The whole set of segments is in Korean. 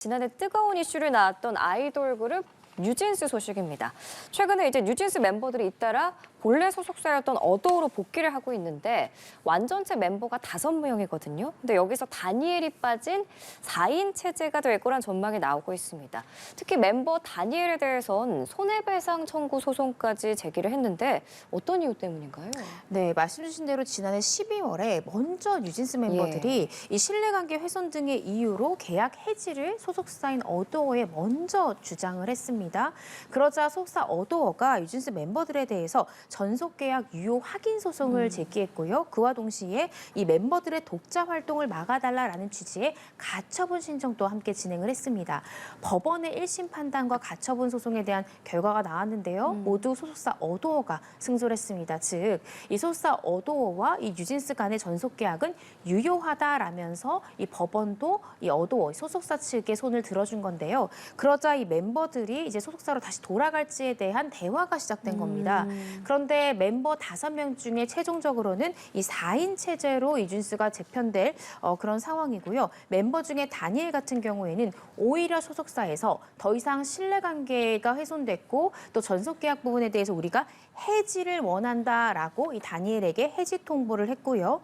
지난해 뜨거운 이슈를 낳았던 아이돌 그룹 뉴진스 소식입니다. 최근에 이제 뉴진스 멤버들이 잇따라 본래 소속사였던 어도어로 복귀를 하고 있는데 완전체 멤버가 5명이거든요. 근데 여기서 다니엘이 빠진 4인 체제가 될 거란 전망이 나오고 있습니다. 특히 mem버 다니엘에 대해선 손해배상 청구 소송까지 제기를 했는데 어떤 이유 때문인가요? 네, 말씀 주신 대로 지난해 12월에 먼저 뉴진스 멤버들이 이 신뢰관계 훼손 등의 이유로 계약 해지를 소속사인 어도어에 먼저 주장을 했습니다. 그러자 소속사 어도어가 뉴진스 멤버들에 대해서 전속계약 유효 확인 소송을 제기했고요. 그와 동시에 이 멤버들의 독자 활동을 막아달라라는 취지의 가처분 신청도 함께 진행을 했습니다. 법원의 1심 판단과 가처분 소송에 대한 결과가 나왔는데요. 모두 소속사 어도어가 승소를 했습니다. 즉, 이 소속사 어도어와 이 뉴진스 간의 전속계약은 유효하다라면서 이 법원도 이 어도어 소속사 측의 손을 들어준 건데요. 그러자 이 멤버들이 이제 소속사로 다시 돌아갈지에 대한 대화가 시작된 겁니다. 그런데 멤버 5명 중에 최종적으로는 이 4인 체제로 뉴진스가 재편될 그런 상황이고요. 멤버 중에 다니엘 같은 경우에는 오히려 소속사에서 더 이상 신뢰관계가 훼손됐고 또 전속계약 부분에 대해서 우리가 해지를 원한다라고 이 다니엘에게 해지 통보를 했고요.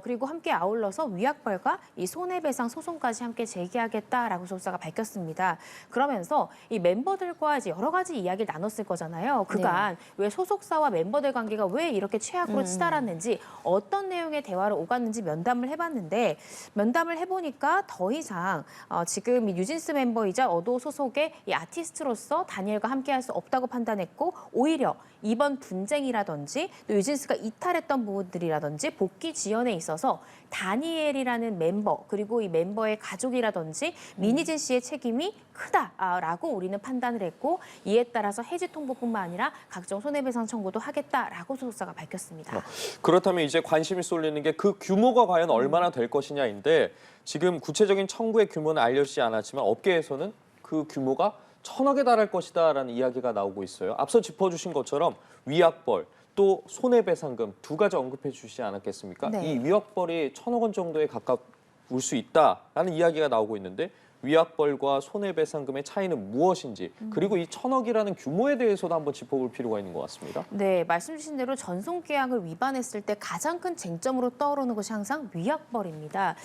그리고 함께 아울러서 위약벌과 이 손해배상 소송까지 함께 제기하겠다라고 소속사가 밝혔습니다. 그러면서 이 멤버들과 이제 여러 가지 이야기를 나눴을 거잖아요. 그간 왜 소속사와 멤버들 관계가 왜 이렇게 최악으로 치달았는지 어떤 내용의 대화를 오갔는지 면담을 해봤는데 면담을 해보니까 더 이상 지금 이 뉴진스 멤버이자 어도 소속의 이 아티스트로서 다니엘과 함께할 수 없다고 판단했고 오히려 이번 분쟁이라든지 또 뉴진스가 이탈했던 부분들이라든지 복귀 지연에 있어서 다니엘이라는 멤버 그리고 이 멤버의 가족이라든지 민희진 씨의 책임이 크다라고 우리는 판단을 했고 이에 따라서 해지 통보뿐만 아니라 각종 손해배상 청구도 하겠다라고 소속사가 밝혔습니다. 그렇다면 이제 관심이 쏠리는 게 그 규모가 과연 얼마나 될 것이냐인데 지금 구체적인 청구의 규모는 알려지지 않았지만 업계에서는 그 규모가 1,000억에 달할 것이다라는 이야기가 나오고 있어요. 앞서 짚어주신 것처럼 위약벌 또 손해배상금 두 가지 언급해 주시지 않았겠습니까? 네. 이 위약벌이 1,000억 원 정도에 가까울 수 있다라는 이야기가 나오고 있는데 위약벌과 손해배상금의 차이는 무엇인지 그리고 이 1,000억이라는 규모에 대해서도 한번 짚어볼 필요가 있는 것 같습니다. 네, 말씀 주신 대로 전속계약을 위반했을 때 가장 큰 쟁점으로 떠오르는 것이 항상 위약벌입니다.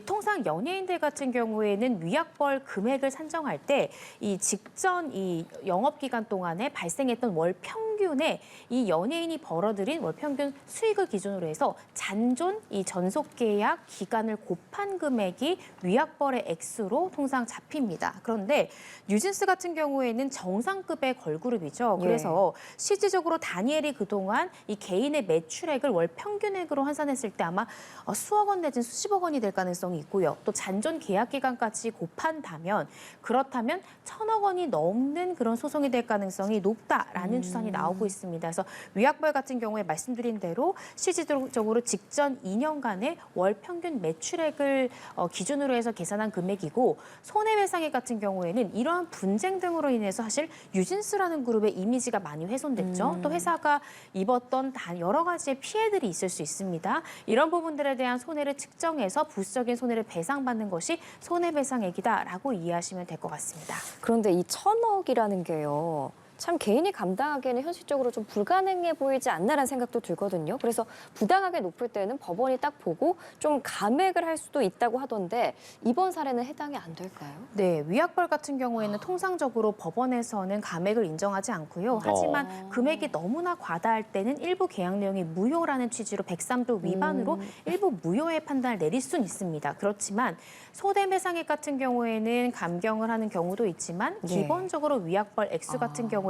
통상 연예인들 같은 경우에는 위약벌 금액을 산정할 때 이 직전 이 영업기간 동안에 발생했던 월 평균에 이 연예인이 벌어들인 월 평균 수익을 기준으로 해서 잔존 이 전속계약 기간을 곱한 금액이 위약벌의 액수로 통상 잡힙니다. 그런데 뉴진스 같은 경우에는 정상급의 걸그룹이죠. 그래서 실질적으로 다니엘이 그동안 이 개인의 매출액을 월 평균액으로 환산했을 때 아마 수억 원 내지는 수십억 원이 될 가능성이 있고요. 또 잔존 계약 기간까지 곱한다면 그렇다면 1,000억 원이 넘는 그런 소송이 될 가능성이 높다라는 추산이 나오고 있습니다. 그래서 위약벌 같은 경우에 말씀드린 대로 실질적으로 직전 2년간의 월 평균 매출액을 기준으로 해서 계산한 금액이고 손해배상액 같은 경우에는 이러한 분쟁 등으로 인해서 사실 뉴진스라는 그룹의 이미지가 많이 훼손됐죠. 또 회사가 입었던 여러 가지의 피해들이 있을 수 있습니다. 이런 부분들에 대한 손해를 측정해서 부수적인 손해를 배상받는 것이 손해배상액이다라고 이해하시면 될 것 같습니다. 그런데 이 1,000억이라는 게요. 참 개인이 감당하기에는 현실적으로 좀 불가능해 보이지 않나라는 생각도 들거든요. 그래서 부당하게 높을 때는 법원이 딱 보고 좀 감액을 할 수도 있다고 하던데 이번 사례는 해당이 안 될까요? 네, 위약벌 같은 경우에는 통상적으로 법원에서는 감액을 인정하지 않고요. 하지만 금액이 너무나 과다할 때는 일부 계약 내용이 무효라는 취지로 103조 위반으로 일부 무효의 판단을 내릴 수는 있습니다. 그렇지만 손해배상액 같은 경우에는 감경을 하는 경우도 있지만 기본적으로 위약벌 액수 같은 경우에는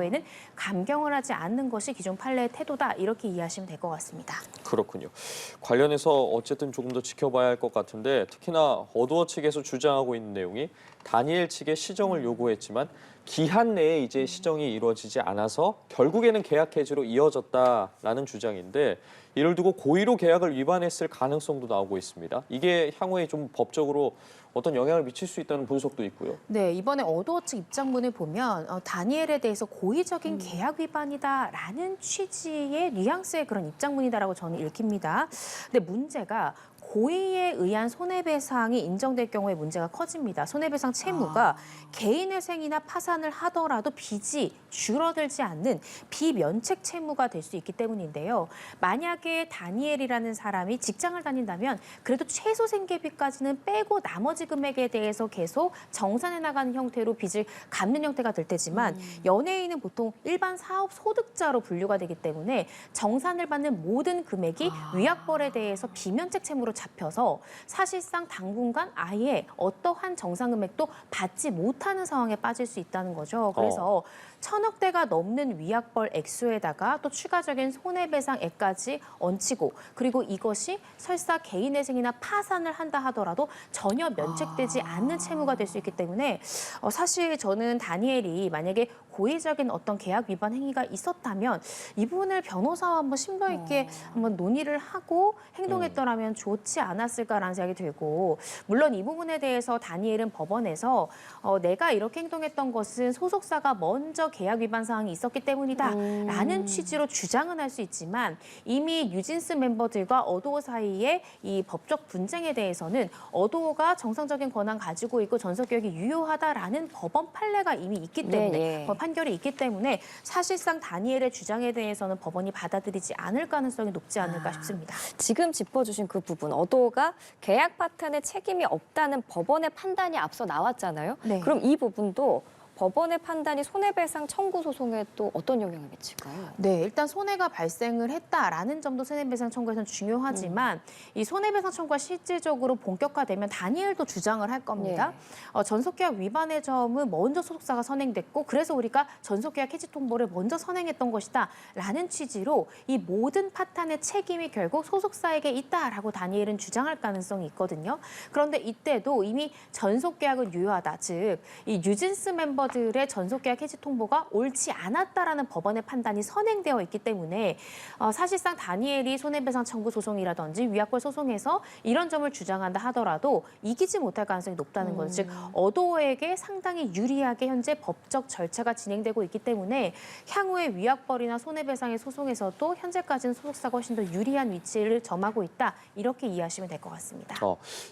감경을 하지 않는 것이 기존 판례의 태도다 이렇게 이해하시면 될 것 같습니다. 그렇군요. 관련해서 어쨌든 조금 더 지켜봐야 할 것 같은데 특히나 어도어 측에서 주장하고 있는 내용이 다니엘 측에 시정을 요구했지만 기한 내에 이제 시정이 이루어지지 않아서 결국에는 계약 해지로 이어졌다라는 주장인데 이를 두고 고의로 계약을 위반했을 가능성도 나오고 있습니다. 이게 향후에 좀 법적으로 어떤 영향을 미칠 수 있다는 분석도 있고요. 네, 이번에 어도어 측 입장문을 보면 다니엘에 대해서 고의적인 계약 위반이다라는 취지의 뉘앙스의 그런 입장문이다라고 저는 읽힙니다. 근데 문제가 고의에 의한 손해배상이 인정될 경우에 문제가 커집니다. 손해배상 채무가 개인회생이나 파산을 하더라도 빚이 줄어들지 않는 비면책 채무가 될 수 있기 때문인데요. 만약에 다니엘이라는 사람이 직장을 다닌다면 그래도 최소 생계비까지는 빼고 나머지 금액에 대해서 계속 정산해 나가는 형태로 빚을 갚는 형태가 될 테지만 연예인은 보통 일반 사업 소득자로 분류가 되기 때문에 정산을 받는 모든 금액이 위약벌에 대해서 비면책 채무로 잡혀서 사실상 당분간 아예 어떠한 정산 금액도 받지 못하는 상황에 빠질 수 있다는 거죠. 그래서 1,000억대가 넘는 위약벌 액수에다가 또 추가적인 손해배상액까지 얹히고 그리고 이것이 설사 개인회생이나 파산을 한다 하더라도 전혀 면책되지 않는 채무가 될 수 있기 때문에 사실 저는 다니엘이 만약에 고의적인 어떤 계약 위반 행위가 있었다면 이 부분을 변호사와 한번 심도 있게 한번 논의를 하고 행동했더라면 좋지 않았을까라는 생각이 들고 물론 이 부분에 대해서 다니엘은 법원에서 내가 이렇게 행동했던 것은 소속사가 먼저 계약 위반 사항이 있었기 때문이다라는 취지로 주장은 할 수 있지만 이미 뉴진스 멤버들과 어도어 사이의 이 법적 분쟁에 대해서는 어도어가 정상적인 권한 가지고 있고 전속기억이 유효하다라는 법원 판례가 이미 있기 때문에 판결이 있기 때문에 사실상 다니엘의 주장에 대해서는 법원이 받아들이지 않을 가능성이 높지 않을까 싶습니다. 지금 짚어주신 그 부분, 어도어가 계약 파탄에 책임이 없다는 법원의 판단이 앞서 나왔잖아요. 네. 그럼 이 부분도 법원의 판단이 손해배상 청구 소송에 또 어떤 영향을 미칠까요? 네, 일단 손해가 발생을 했다라는 점도 손해배상 청구에서는 중요하지만 이 손해배상 청구가 실질적으로 본격화되면 다니엘도 주장을 할 겁니다. 전속계약 위반의 점은 먼저 소속사가 선행됐고 그래서 우리가 전속계약 해지 통보를 먼저 선행했던 것이다 라는 취지로 이 모든 파탄의 책임이 결국 소속사에게 있다라고 다니엘은 주장할 가능성이 있거든요. 그런데 이때도 이미 전속계약은 유효하다, 즉 이 뉴진스 멤버 들의 전속계약 해지 통보가 옳지 않았다라는 법원의 판단이 선행되어 있기 때문에 사실상 다니엘이 손해배상 청구 소송이라든지 위약벌 소송에서 이런 점을 주장한다 하더라도 이기지 못할 가능성이 높다는 거죠. 즉 어도어에게 상당히 유리하게 현재 법적 절차가 진행되고 있기 때문에 향후에 위약벌이나 손해배상의 소송에서도 현재까지는 소속사가 훨씬 더 유리한 위치를 점하고 있다. 이렇게 이해하시면 될 것 같습니다.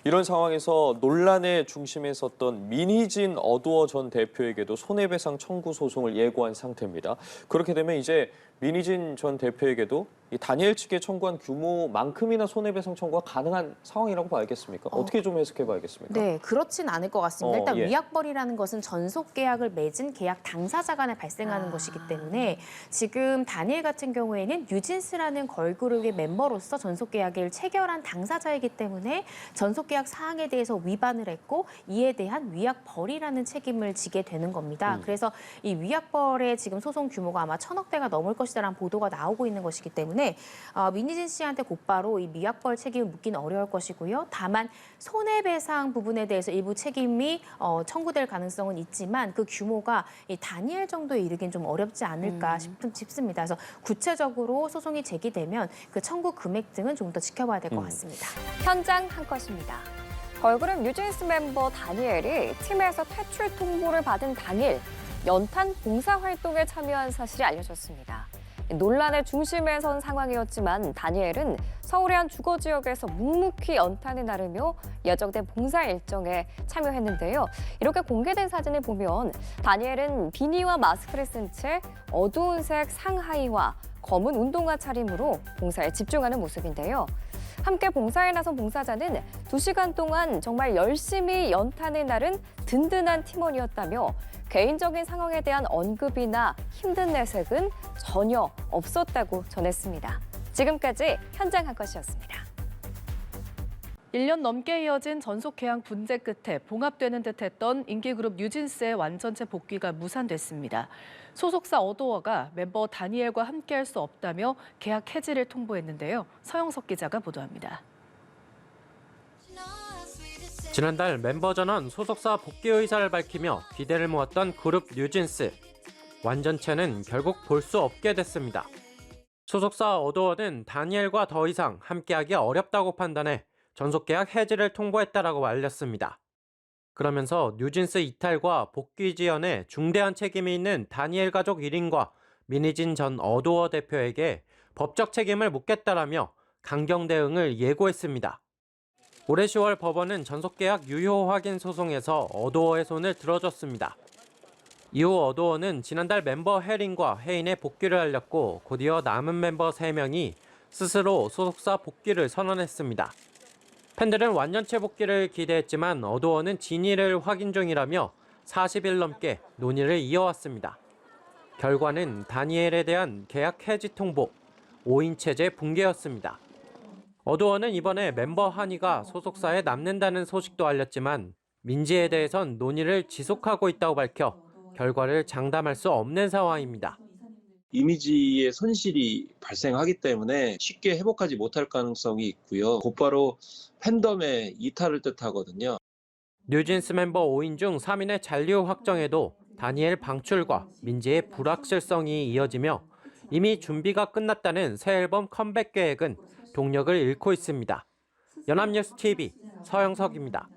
이런 상황에서 논란의 중심에 섰던 민희진 어도어 전 대표에게도 손해배상 청구 소송을 예고한 상태입니다. 그렇게 되면 이제 민희진 전 대표에게도 이 다니엘 측에 청구한 규모만큼이나 손해배상 청구가 가능한 상황이라고 봐야겠습니까? 어떻게 좀 해석해 봐야겠습니까? 네, 그렇진 않을 것 같습니다. 일단 예. 위약벌이라는 것은 전속 계약을 맺은 계약 당사자 간에 발생하는 것이기 때문에 지금 다니엘 같은 경우에는 뉴진스라는 걸그룹의 멤버로서 전속 계약을 체결한 당사자이기 때문에 전속 계약 사항에 대해서 위반을 했고 이에 대한 위약벌이라는 책임을 지게 되는 겁니다. 그래서 이 위약벌의 지금 소송 규모가 아마 1,000억대가 넘을 것이다라는 보도가 나오고 있는 것이기 때문에 민희진 씨한테 곧바로 이 위약벌 책임을 묻기는 어려울 것이고요. 다만 손해배상 부분에 대해서 일부 책임이 청구될 가능성은 있지만 그 규모가 이 다니엘 정도에 이르긴 좀 어렵지 않을까 싶습니다. 그래서 구체적으로 소송이 제기되면 그 청구 금액 등은 좀 더 지켜봐야 될 것 같습니다. 현장 한 컷입니다. 걸그룹 뉴진스 멤버 다니엘이 팀에서 퇴출 통보를 받은 당일 연탄 봉사활동에 참여한 사실이 알려졌습니다. 논란의 중심에 선 상황이었지만 다니엘은 서울의 한 주거 지역에서 묵묵히 연탄을 나르며 예정된 봉사 일정에 참여했는데요. 이렇게 공개된 사진을 보면 다니엘은 비니와 마스크를 쓴 채 어두운 색 상하이와 검은 운동화 차림으로 봉사에 집중하는 모습인데요. 함께 봉사에 나선 봉사자는 2시간 동안 정말 열심히 연탄을 나른 든든한 팀원이었다며 개인적인 상황에 대한 언급이나 힘든 내색은 전혀 없었다고 전했습니다. 지금까지 현장 한 컷이었습니다. 1년 넘게 이어진 전속 계약 분쟁 끝에 봉합되는 듯했던 인기그룹 뉴진스의 완전체 복귀가 무산됐습니다. 소속사 어도어가 멤버 다니엘과 함께할 수 없다며 계약 해지를 통보했는데요. 서영석 기자가 보도합니다. 지난달 멤버 전원 소속사 복귀 의사를 밝히며 기대를 모았던 그룹 뉴진스. 완전체는 결국 볼 수 없게 됐습니다. 소속사 어도어는 다니엘과 더 이상 함께하기 어렵다고 판단해 전속계약 해지를 통보했다라고 알렸습니다. 그러면서 뉴진스 이탈과 복귀 지연에 중대한 책임이 있는 다니엘 가족 1인과 민희진 전 어도어 대표에게 법적 책임을 묻겠다라며 강경 대응을 예고했습니다. 올해 10월 법원은 전속계약 유효 확인 소송에서 어도어의 손을 들어줬습니다. 이후 어도어는 지난달 멤버 해린과 해인의 복귀를 알렸고 곧이어 남은 멤버 3명이 스스로 소속사 복귀를 선언했습니다. 팬들은 완전체 복귀를 기대했지만 어도어는 진위를 확인 중이라며 40일 넘게 논의를 이어왔습니다. 결과는 다니엘에 대한 계약 해지 통보, 5인 체제 붕괴였습니다. 어도어는 이번에 멤버 한이가 소속사에 남는다는 소식도 알렸지만 민지에 대해선 논의를 지속하고 있다고 밝혀 결과를 장담할 수 없는 상황입니다. 이미지의 손실이 발생하기 때문에 쉽게 회복하지 못할 가능성이 있고요. 곧바로 팬덤의 이탈을 뜻하거든요. 뉴진스 멤버 5인 중 3인의 잔류 확정에도 다니엘 방출과 민지의 불확실성이 이어지며 이미 준비가 끝났다는 새 앨범 컴백 계획은 동력을 잃고 있습니다. 연합뉴스 TV 서영석입니다.